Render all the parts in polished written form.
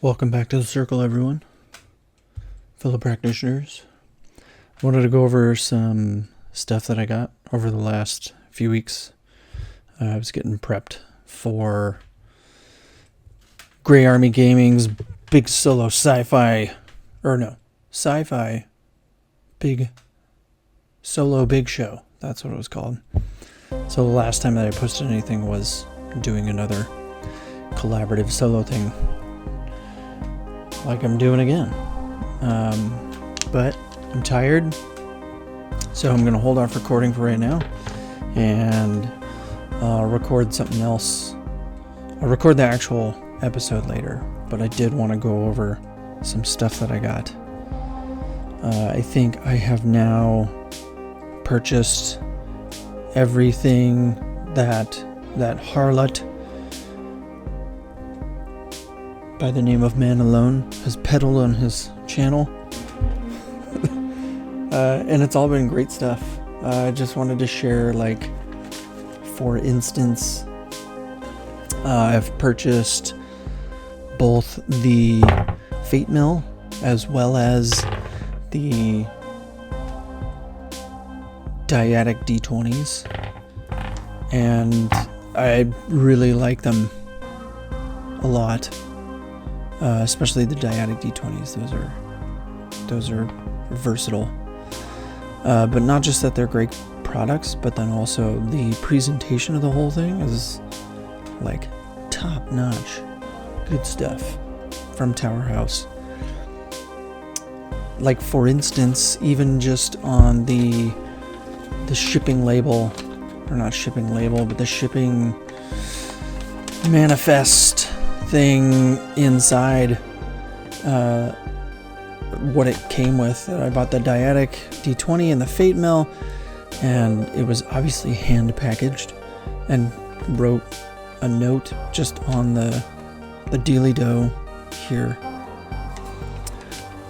Welcome back to the circle, everyone. Fellow practitioners. I wanted to go over some stuff that I got over the last few weeks. I was getting prepped for Grey Army Gaming's big solo Sci-Fi big solo big show. That's what it was called. So the last time that I posted anything was doing another collaborative solo thing, like I'm doing again. But I'm tired, so I'm gonna hold off recording for right now and record something else. I'll record the actual episode later, but I did want to go over some stuff that I got. I think I have now purchased everything that harlot by the name of Man Alone has peddled on his channel. And it's all been great stuff. I just wanted to share, like, for instance, I've purchased both the Fate Mill as well as the dyadic D20s, and I really like them a lot, especially the dyadic D20s. Those are versatile, but not just that they're great products, but then also the presentation of the whole thing is like top notch, good stuff from Tower House. Like, for instance, even just on the shipping label, or not shipping label, but the shipping manifest thing inside, what it came with. I bought the dyadic D20 and the Fate Mill, and it was obviously hand packaged, and wrote a note just on the dealy dough here.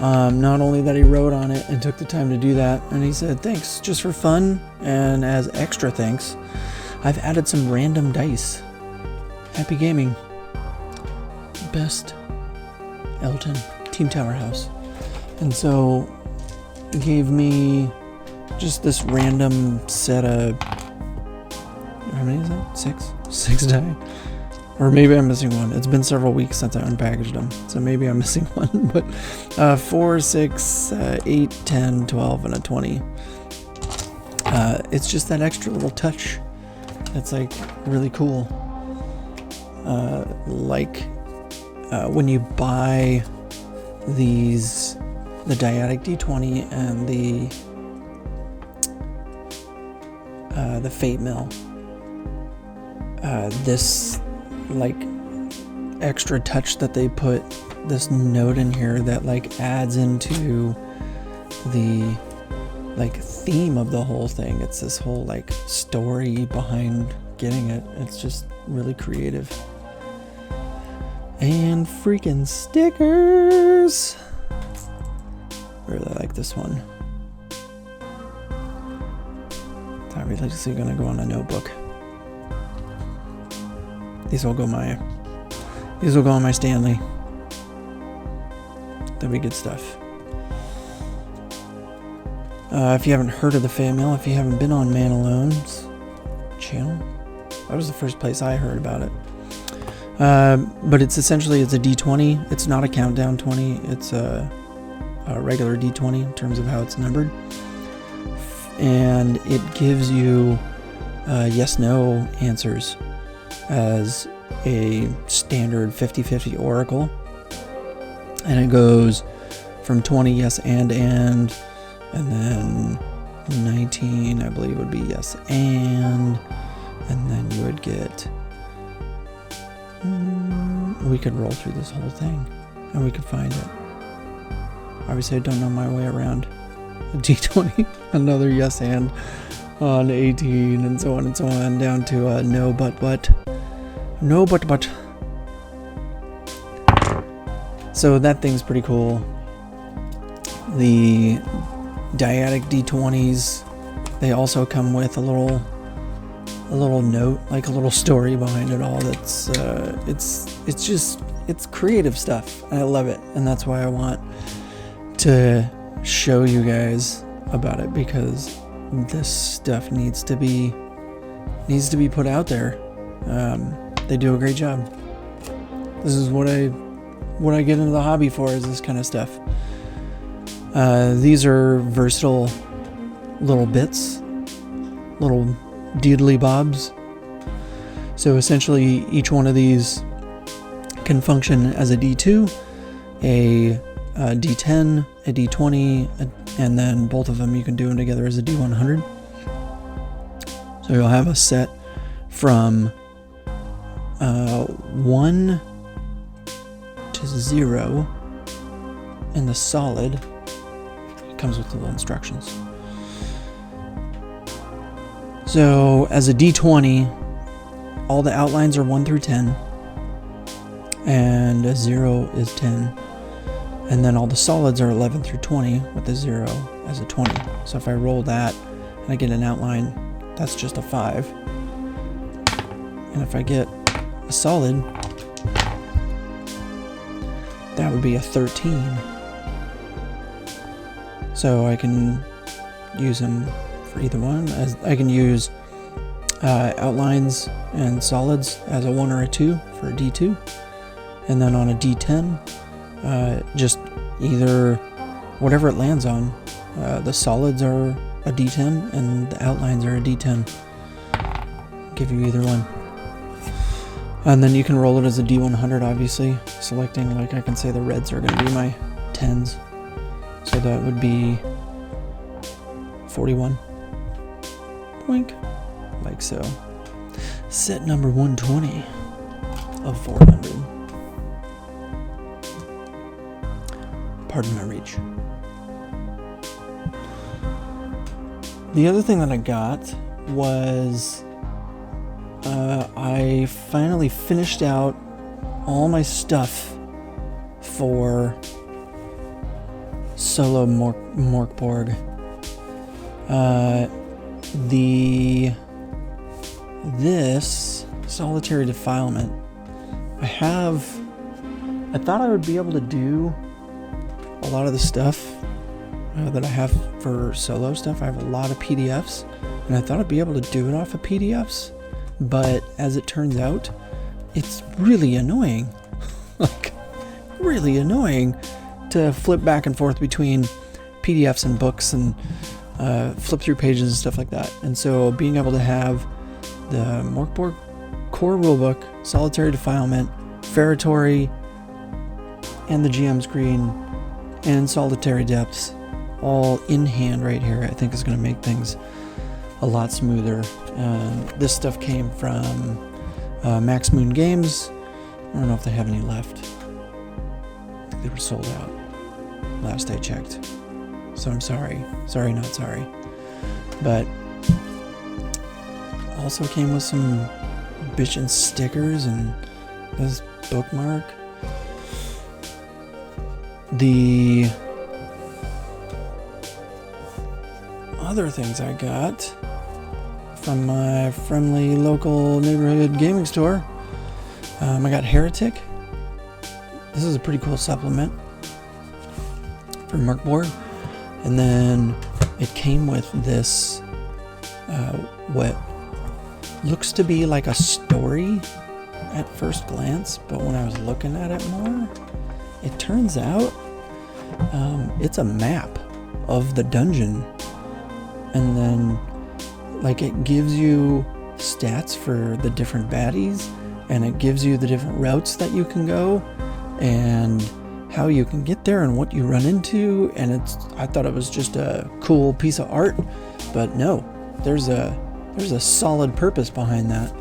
Not only that, he wrote on it and took the time to do that, and he said, thanks, just for fun, and as extra thanks, I've added some random dice. Happy gaming. Best, Elton, Team Tower House. And so he gave me just this random set of, how many is that? Six die? Or maybe I'm missing one. It's been several weeks since I unpackaged them, so maybe I'm missing one. But 4, 6, 8, 10, 12, and a 20. It's just that extra little touch that's, like, really cool. When you buy the dyadic D20 and the Fate Mill, this, like, extra touch that they put this note in here that, like, adds into the, like, theme of the whole thing. It's this whole, like, story behind getting it. It's just really creative. And freaking stickers. I really like this one. It's obviously gonna go on a notebook. These will go on my Stanley. That'd be good stuff. If you haven't heard of the Fate Mill, if you haven't been on Man Alone's channel, that was the first place I heard about it. But it's a D20. It's not a countdown 20. It's a regular D20 in terms of how it's numbered. And it gives you yes-no answers as a standard 50-50 oracle, and it goes from 20 yes and then 19 I believe would be yes and then you would get, we could roll through this whole thing and we could find it. Obviously I don't know my way around a D20. Another yes and on 18, and so on down to no but. So that thing's pretty cool. The dyadic D20s, they also come with a little note, like a little story behind it all. That's it's just it's creative stuff. I love it, and that's why I want to show you guys about it, because this stuff needs to be put out there. They do a great job. This is what I get into the hobby for, is this kind of stuff. These are versatile little bits, little doodly bobs. So essentially each one of these can function as a D2, a D10, a D20, and then both of them you can do them together as a D100. So you'll have a set from 1 to 0 in the solid. It comes with little instructions. So as a D20, all the outlines are 1 through 10, and a 0 is 10, and then all the solids are 11 through 20 with a 0 as a 20. So if I roll that and I get an outline, that's just a 5. And if I get a solid, that would be a 13. So I can use them for either one. As I can use outlines and solids as a 1 or a 2 for a D2, and then on a D10, just either whatever it lands on. The solids are a D10 and the outlines are a D10. Give you either one. And then you can roll it as a D100, obviously, selecting, like, I can say the reds are going to be my 10s. So that would be 41. Boink. Like so. Set number 120 of 400. Pardon my reach. The other thing that I got was I finally finished out all my stuff for Solo Morkborg. This solitary defilement, I thought I would be able to do a lot of the stuff that I have for solo stuff. I have a lot of PDFs, and I thought I'd be able to do it off of PDFs, but as it turns out, it's really annoying. Like, really annoying to flip back and forth between PDFs and books and flip through pages and stuff like that. And so being able to have the Morkborg core rulebook, solitary defilement, ferritory, and the GM screen, and solitary depths all in hand right here, I think is going to make things a lot smoother. This stuff came from Max Moon Games. I don't know if they have any left. I think they were sold out last I checked. So I'm sorry. Sorry, not sorry. But also came with some bitchin' stickers and this bookmark. The other things I got from my friendly local neighborhood gaming store, I got Heretic. This is a pretty cool supplement for Morkborg. And then it came with this what looks to be like a story at first glance, but when I was looking at it more, it turns out it's a map of the dungeon, and then like it gives you stats for the different baddies, and it gives you the different routes that you can go and how you can get there and what you run into. And I thought it was just a cool piece of art, but no, there's a solid purpose behind that.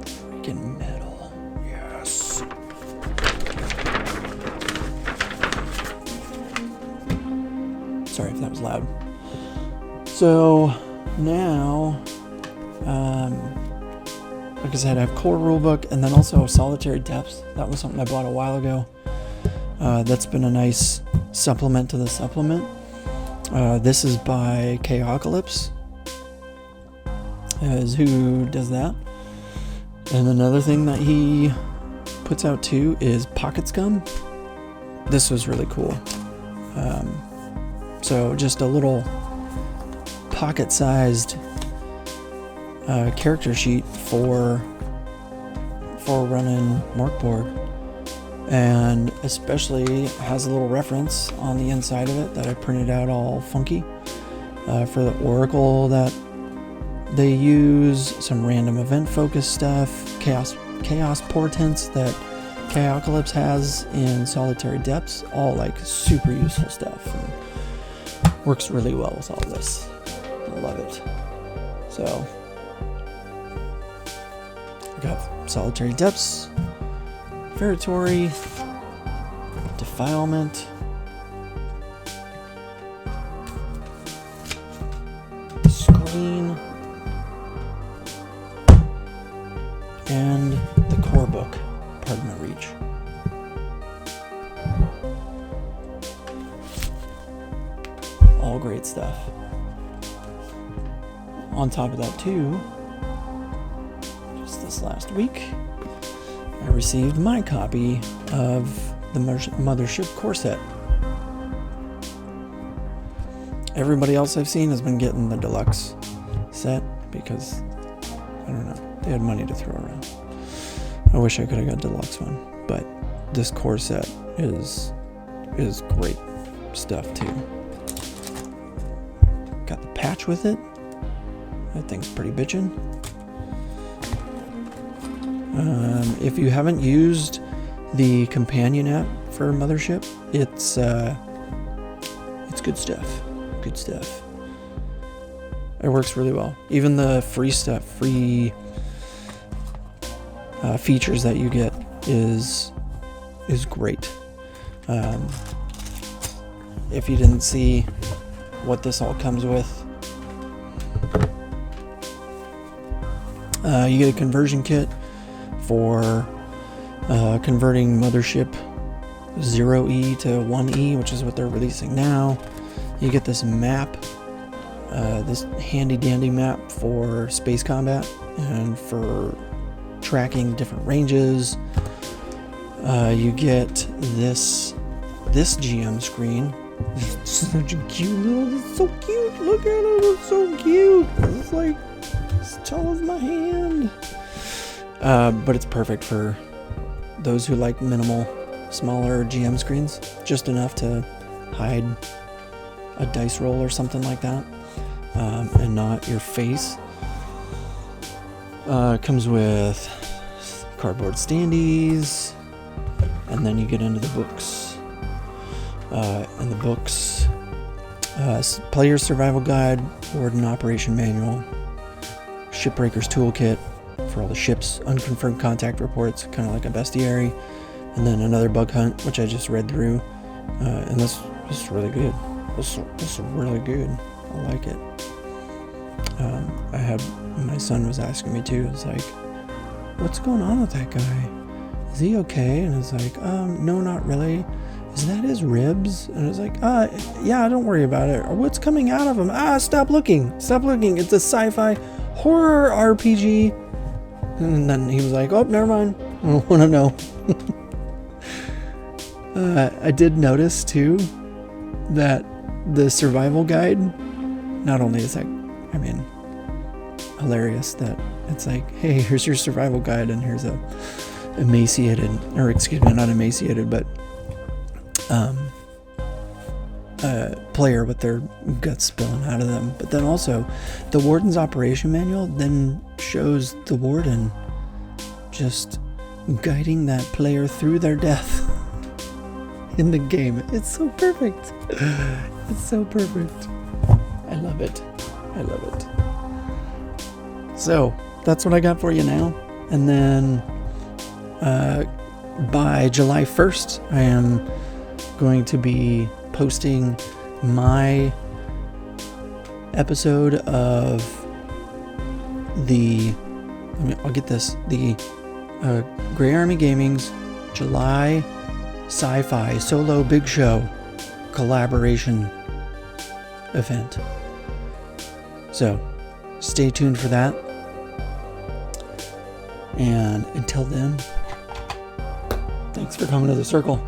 Freaking metal. Yes. Sorry if that was loud. So now, like I said, I have core rulebook and then also solitary depths. That was something I bought a while ago. That's been a nice supplement to the supplement. This is by Chaocalypse. is who does that. And another thing that he puts out too is Pocket Scum. This was really cool. So just a little pocket-sized character sheet for running Morkborg, and especially has a little reference on the inside of it that I printed out all funky for the Oracle that they use, some random event focused stuff, chaos portents that Chaocalypse has in Solitary Depths, all like super useful stuff, and works really well with all this. I love it. So we got Solitary Depths, Feretory, Defilement, Screen, and the core book, Pardon the Reach. All great stuff. On top of that too, just this last week, I received my copy of the Mothership core set. Everybody else I've seen has been getting the deluxe set because, I don't know, they had money to throw around. I wish I could have got a deluxe one, but this core set is great stuff too. Got the patch with it. That thing's pretty bitchin'. If you haven't used the companion app for Mothership, it's good stuff. Good stuff. It works really well. Even the free stuff, features that you get is great. If you didn't see what this all comes with, you get a conversion kit for converting Mothership 0E to 1E, which is what they're releasing now. You get this map, this handy dandy map for space combat and for tracking different ranges. You get this GM screen. It's such a cute little, it's so cute. Look at it, it's so cute. It's like as tall as my hand. But it's perfect for those who like minimal, smaller GM screens, just enough to hide a dice roll or something like that, and not your face. Comes with cardboard standees, and then you get into the books. And the books, Player's Survival Guide, Warden Operation Manual, Shipbreaker's Toolkit for all the ships, unconfirmed contact reports, kind of like a bestiary, and then another bug hunt, which I just read through, and this is really good. This is really good. I like it. My son was asking me too. It's like, what's going on with that guy? Is he okay? And it's like, no, not really. Is that his ribs? And it's like, yeah, don't worry about it. Or what's coming out of him? Stop looking. It's a sci-fi horror RPG. And then he was like, oh, never mind. I don't want to know. I did notice too that the survival guide, not only is that, hilarious that it's like, hey, here's your survival guide, and here's a emaciated, or excuse me, not emaciated, but player with their guts spilling out of them. But then also the warden's operation manual then shows the warden just guiding that player through their death in the game. It's so perfect. It's so perfect. I love it. So that's what I got for you now. And then by July 1st, I am going to be posting my episode of the Grey Army Gaming's July Sci-Fi Solo Big Show collaboration event. So stay tuned for that. And until then, thanks for coming to the circle.